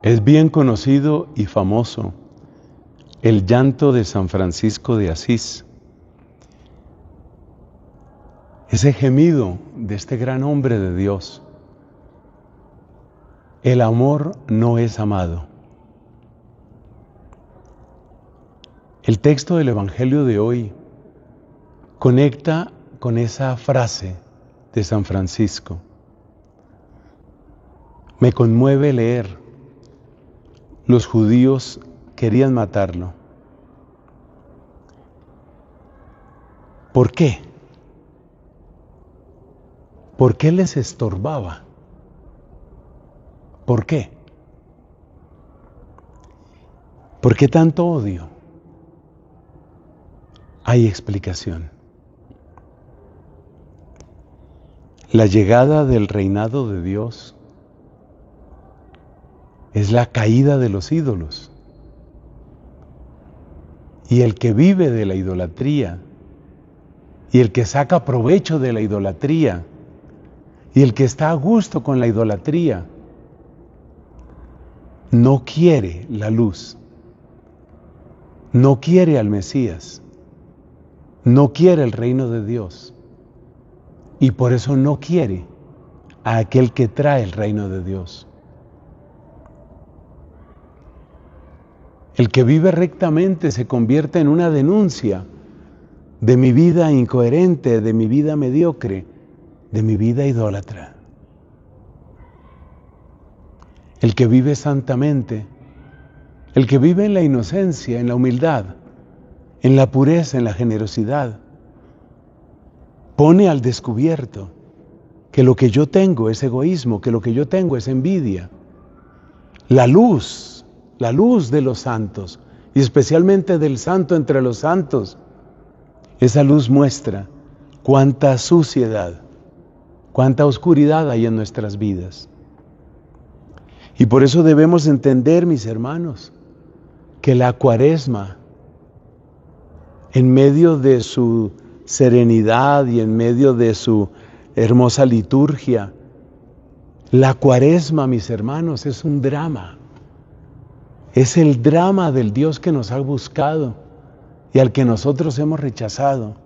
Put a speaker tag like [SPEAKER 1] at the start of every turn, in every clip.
[SPEAKER 1] Es bien conocido y famoso el llanto de San Francisco de Asís. Ese gemido de este gran hombre de Dios. El amor no es amado. El texto del Evangelio de hoy conecta con esa frase de San Francisco. Me conmueve leer. Los judíos querían matarlo. ¿Por qué? ¿Por qué les estorbaba? ¿Por qué? ¿Por qué tanto odio? Hay explicación. La llegada del reinado de Dios es la caída de los ídolos. Y el que vive de la idolatría, y el que saca provecho de la idolatría, y el que está a gusto con la idolatría, no quiere la luz, no quiere al Mesías, no quiere el reino de Dios, y por eso no quiere a aquel que trae el reino de Dios. El que vive rectamente se convierte en una denuncia de mi vida incoherente, de mi vida mediocre, de mi vida idólatra. El que vive santamente, el que vive en la inocencia, en la humildad, en la pureza, en la generosidad, pone al descubierto que lo que yo tengo es egoísmo, que lo que yo tengo es envidia. La luz de los santos, y especialmente del santo entre los santos, esa luz muestra cuánta suciedad, cuánta oscuridad hay en nuestras vidas. Y por eso debemos entender, mis hermanos, que la Cuaresma, en medio de su serenidad y en medio de su hermosa liturgia, la Cuaresma, mis hermanos, es un drama. Es el drama del Dios que nos ha buscado y al que nosotros hemos rechazado.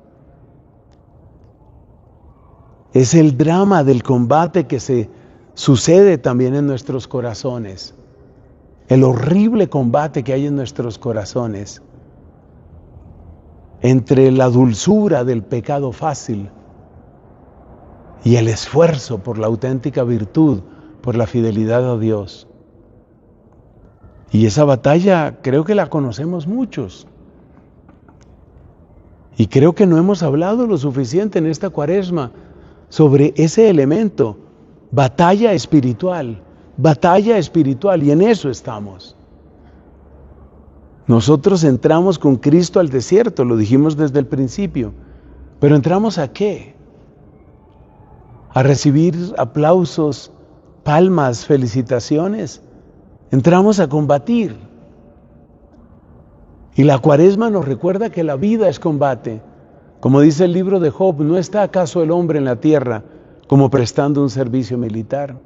[SPEAKER 1] Es el drama del combate que se sucede también en nuestros corazones. El horrible combate que hay en nuestros corazones entre la dulzura del pecado fácil y el esfuerzo por la auténtica virtud, por la fidelidad a Dios. Y esa batalla creo que la conocemos muchos. Y creo que no hemos hablado lo suficiente en esta Cuaresma sobre ese elemento, batalla espiritual, y en eso estamos. Nosotros entramos con Cristo al desierto, lo dijimos desde el principio, pero ¿entramos a qué? ¿A recibir aplausos, palmas, felicitaciones? Entramos a combatir. Y la Cuaresma nos recuerda que la vida es combate. Como dice el libro de Job, ¿no está acaso el hombre en la tierra como prestando un servicio militar?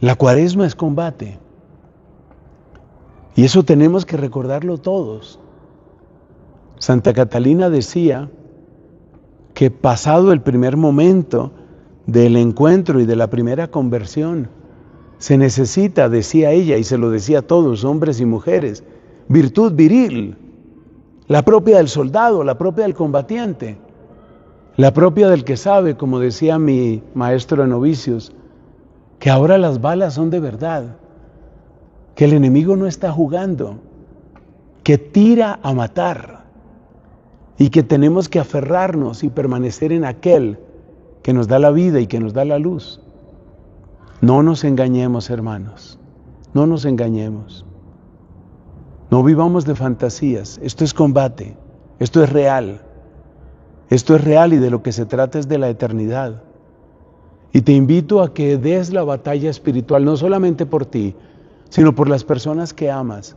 [SPEAKER 1] La Cuaresma es combate. Y eso tenemos que recordarlo todos. Santa Catalina decía que pasado el primer momento del encuentro y de la primera conversión, se necesita, decía ella, y se lo decía a todos, hombres y mujeres, virtud viril, la propia del soldado, la propia del combatiente, la propia del que sabe, como decía mi maestro de novicios, que ahora las balas son de verdad, que el enemigo no está jugando, que tira a matar y que tenemos que aferrarnos y permanecer en aquel que nos da la vida y que nos da la luz. No nos engañemos, hermanos, no nos engañemos. No vivamos de fantasías, esto es combate, esto es real y de lo que se trata es de la eternidad. Y te invito a que des la batalla espiritual, no solamente por ti, sino por las personas que amas,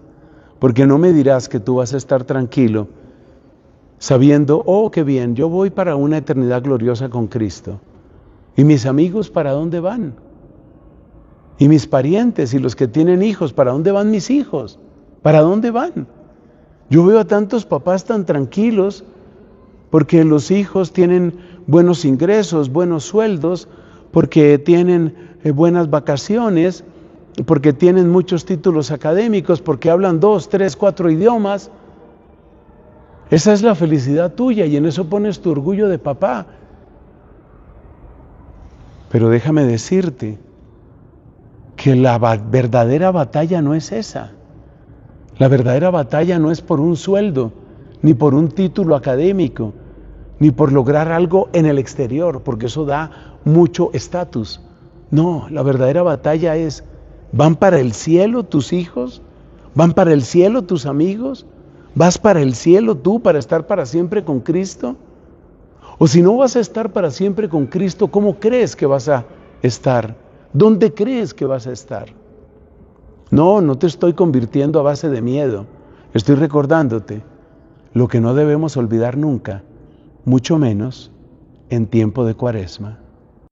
[SPEAKER 1] porque no me dirás que tú vas a estar tranquilo sabiendo, oh, qué bien, yo voy para una eternidad gloriosa con Cristo. ¿Y mis amigos para dónde van? Y mis parientes y los que tienen hijos, ¿para dónde van mis hijos? ¿Para dónde van? Yo veo a tantos papás tan tranquilos porque los hijos tienen buenos ingresos, buenos sueldos, porque tienen buenas vacaciones, porque tienen muchos títulos académicos, porque hablan 2, 3, 4 idiomas. Esa es la felicidad tuya y en eso pones tu orgullo de papá. Pero déjame decirte que la verdadera batalla no es esa. La verdadera batalla no es por un sueldo, ni por un título académico, ni por lograr algo en el exterior, porque eso da mucho estatus. No, la verdadera batalla es, ¿van para el cielo tus hijos? ¿Van para el cielo tus amigos? ¿Vas para el cielo tú para estar para siempre con Cristo? O si no vas a estar para siempre con Cristo, ¿cómo crees que vas a estar? ¿Dónde crees que vas a estar? No te estoy convirtiendo a base de miedo. Estoy recordándote lo que no debemos olvidar nunca, mucho menos en tiempo de Cuaresma.